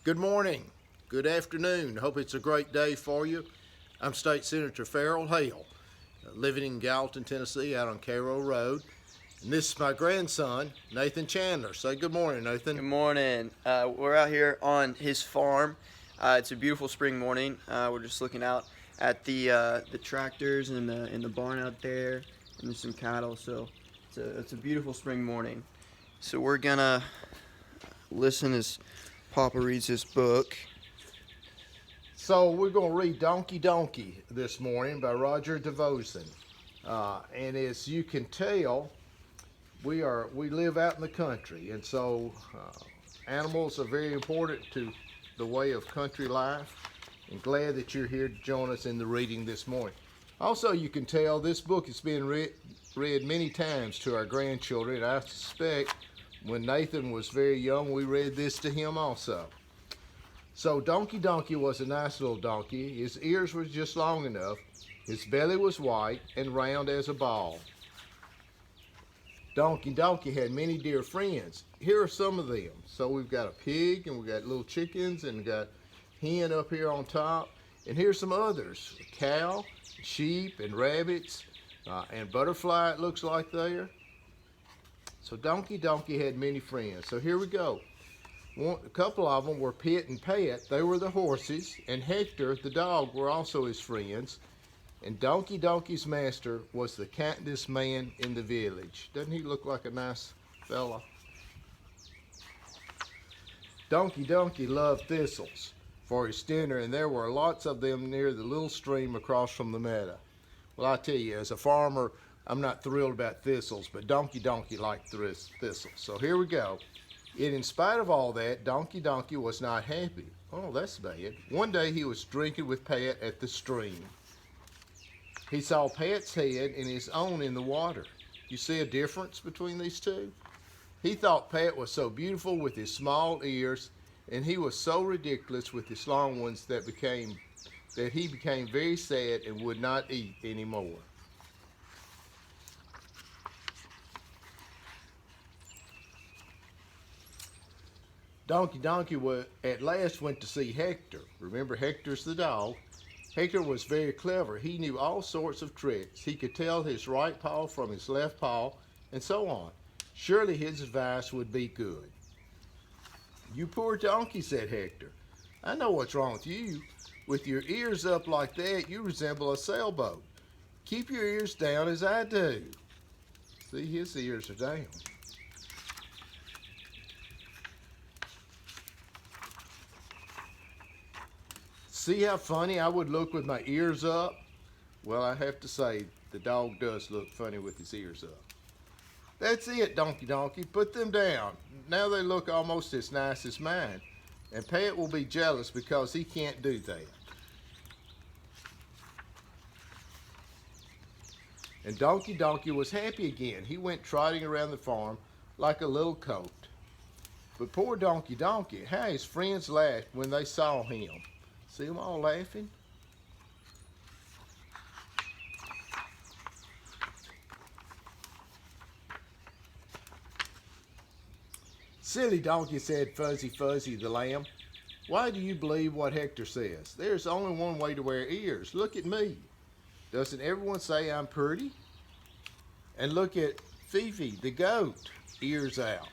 Good morning, good afternoon. Hope it's a great day for you. I'm State Senator Ferrell Haile, living in Gallatin, Tennessee, out on Cairo Road. And this is my grandson, Nathan Chandler. Say good morning, Nathan. Good morning. We're out here on his farm. It's a beautiful spring morning. We're just looking out at the tractors and the barn out there, and there's some cattle. So it's a beautiful spring morning. So we're gonna listen as Papa reads this book. So we're going to read Donkey Donkey this morning by Roger Duvoisin. And as you can tell, we live out in the country, and so animals are very important to the way of country life. I'm glad that you're here to join us in the reading this morning. Also, you can tell this book has been read many times to our grandchildren. I suspect when Nathan was very young, we read this to him also. So Donkey Donkey was a nice little donkey. His ears were just long enough. His belly was white and round as a ball. Donkey Donkey had many dear friends. Here are some of them. So we've got a pig, and we've got little chickens, and we've got hen up here on top. And here's some others: a cow, sheep, and rabbits, and butterfly, it looks like there. So Donkey Donkey had many friends. So here we go. A couple of them were Pit and Pat. They were the horses, and Hector, the dog, were also his friends. And Donkey Donkey's master was the kindest man in the village. Doesn't he look like a nice fella? Donkey Donkey loved thistles for his dinner, and there were lots of them near the little stream across from the meadow. Well, I tell you, as a farmer, I'm not thrilled about thistles, but Donkey Donkey liked thistles. So here we go. Yet in spite of all that, Donkey Donkey was not happy. Oh, that's bad. One day he was drinking with Pat at the stream. He saw Pat's head and his own in the water. You see a difference between these two? He thought Pat was so beautiful with his small ears, and he was so ridiculous with his long ones that he became very sad and would not eat anymore. Donkey Donkey at last went to see Hector. Remember, Hector's the dog. Hector was very clever. He knew all sorts of tricks. He could tell his right paw from his left paw, and so on. Surely his advice would be good. "You poor donkey," said Hector. "I know what's wrong with you. With your ears up like that, you resemble a sailboat. Keep your ears down as I do." See, his ears are down. See how funny I would look with my ears up? Well, I have to say, the dog does look funny with his ears up. "That's it, Donkey Donkey. Put them down. Now they look almost as nice as mine. And Pat will be jealous because he can't do that." And Donkey Donkey was happy again. He went trotting around the farm like a little colt. But poor Donkey Donkey, how his friends laughed when they saw him. See them all laughing? "Silly donkey," said Fuzzy Fuzzy the lamb. "Why do you believe what Hector says? There's only one way to wear ears. Look at me. Doesn't everyone say I'm pretty? And look at Fifi the goat, ears out.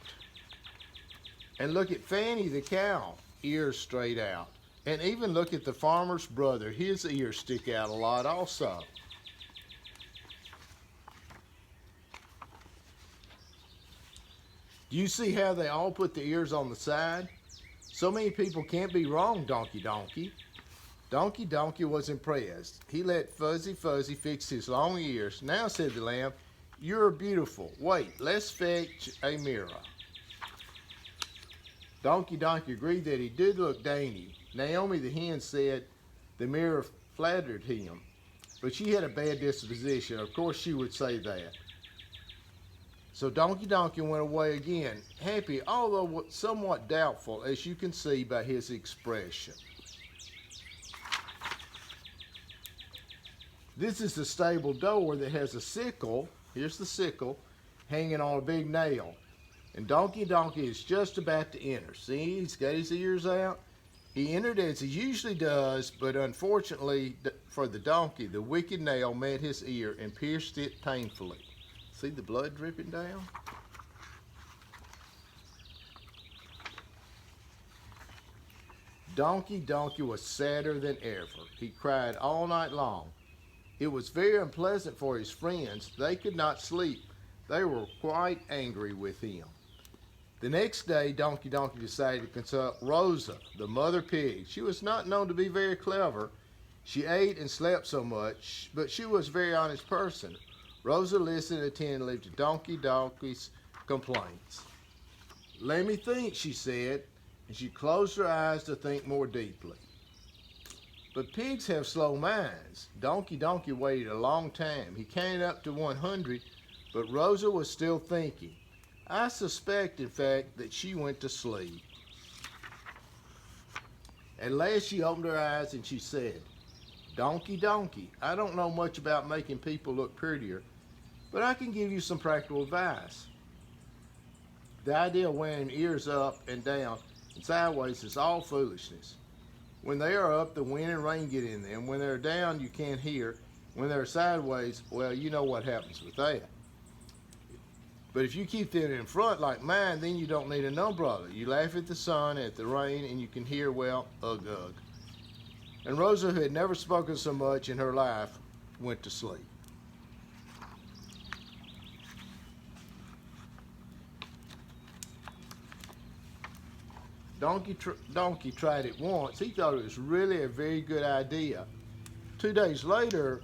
And look at Fanny the cow, ears straight out. And even look at the farmer's brother. His ears stick out a lot also." Do you see how they all put the ears on the side? So many people can't be wrong, Donkey Donkey. Donkey Donkey was impressed. He let Fuzzy Fuzzy fix his long ears. "Now," said the lamb, "you're beautiful. Wait, let's fetch a mirror." Donkey Donkey agreed that he did look dainty. Naomi the hen said the mirror flattered him, but she had a bad disposition. Of course she would say that. So Donkey Donkey went away again, happy, although somewhat doubtful, as you can see by his expression. This is the stable door that has a sickle. Here's the sickle hanging on a big nail. And Donkey Donkey is just about to enter. See, he's got his ears out. He entered as he usually does, but unfortunately for the donkey, the wicked nail met his ear and pierced it painfully. See the blood dripping down? Donkey was sadder than ever. He cried all night long. It was very unpleasant for his friends. They could not sleep. They were quite angry with him. The next day, Donkey decided to consult Rosa, the mother pig. She was not known to be very clever. She ate and slept so much, but she was a very honest person. Rosa listened attentively to Donkey's complaints. "Let me think," she said, and she closed her eyes to think more deeply. But pigs have slow minds. Donkey waited a long time. He counted up to 100, but Rosa was still thinking. I suspect, in fact, that she went to sleep. At last she opened her eyes and she said, Donkey, I don't know much about making people look prettier, but I can give you some practical advice. The idea of wearing ears up and down and sideways is all foolishness. When they are up, the wind and rain get in them. When they're down, you can't hear. When they're sideways, well, you know what happens with that. But if you keep them in front like mine, then you don't need an umbrella. You laugh at the sun, at the rain, and you can hear, well, ugh. And Rosa, who had never spoken so much in her life, went to sleep. Donkey tried it once. He thought it was really a very good idea. 2 days later,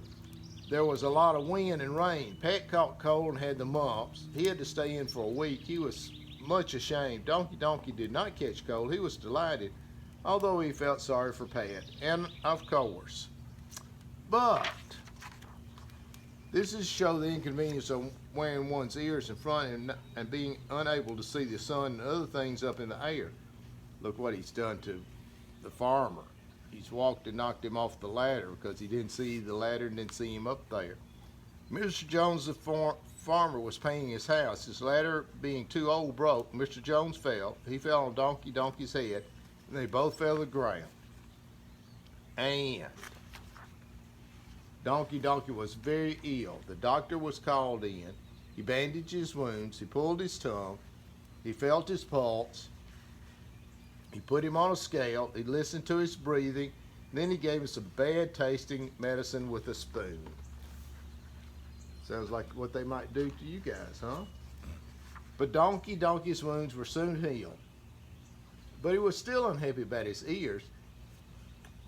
there was a lot of wind and rain. Pat caught cold and had the mumps. He had to stay in for a week. He was much ashamed. Donkey did not catch cold. He was delighted, although he felt sorry for Pat, and of course. But this is to show the inconvenience of wearing one's ears in front and being unable to see the sun and other things up in the air. Look what he's done to the farmer. He's walked and knocked him off the ladder because he didn't see the ladder and didn't see him up there. Mr. Jones, the farmer, was painting his house. His ladder being too old broke. Mr. Jones fell. He fell on Donkey's head, and they both fell to the ground. And Donkey was very ill. The doctor was called in. He bandaged his wounds. He pulled his tongue. He felt his pulse. He put him on a scale. He listened to his breathing. Then he gave him some bad tasting medicine with a spoon. Sounds like what they might do to you guys, huh? But Donkey's wounds were soon healed. But he was still unhappy about his ears.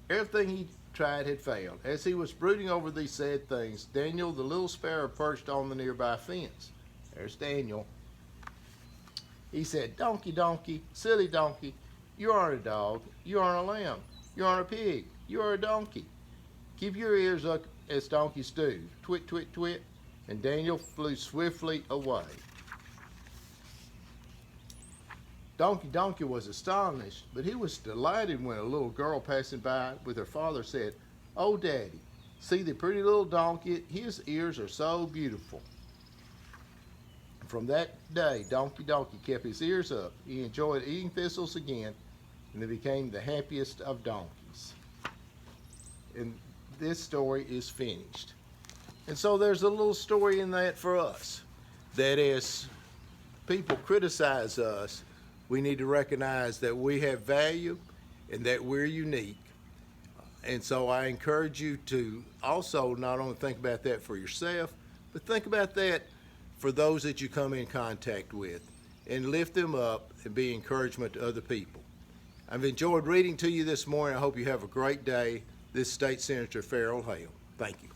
Everything he tried had failed. As he was brooding over these sad things, Daniel, the little sparrow, perched on the nearby fence. There's Daniel. He said, Donkey, silly donkey, you aren't a dog, you aren't a lamb, you aren't a pig, you are a donkey. Keep your ears up as donkeys do. Twit, twit, twit. And Daniel flew swiftly away. Donkey was astonished, but he was delighted when a little girl passing by with her father said, Oh, Daddy, see the pretty little donkey? His ears are so beautiful. From that day, Donkey kept his ears up. He enjoyed eating thistles again, and he became the happiest of donkeys. And this story is finished. And so there's a little story in that for us, that as people criticize us, we need to recognize that we have value and that we're unique. And so I encourage you to also not only think about that for yourself, but think about that for those that you come in contact with, and lift them up and be encouragement to other people. I've enjoyed reading to you this morning. I hope you have a great day. This is State Senator Ferrell Haile. Thank you.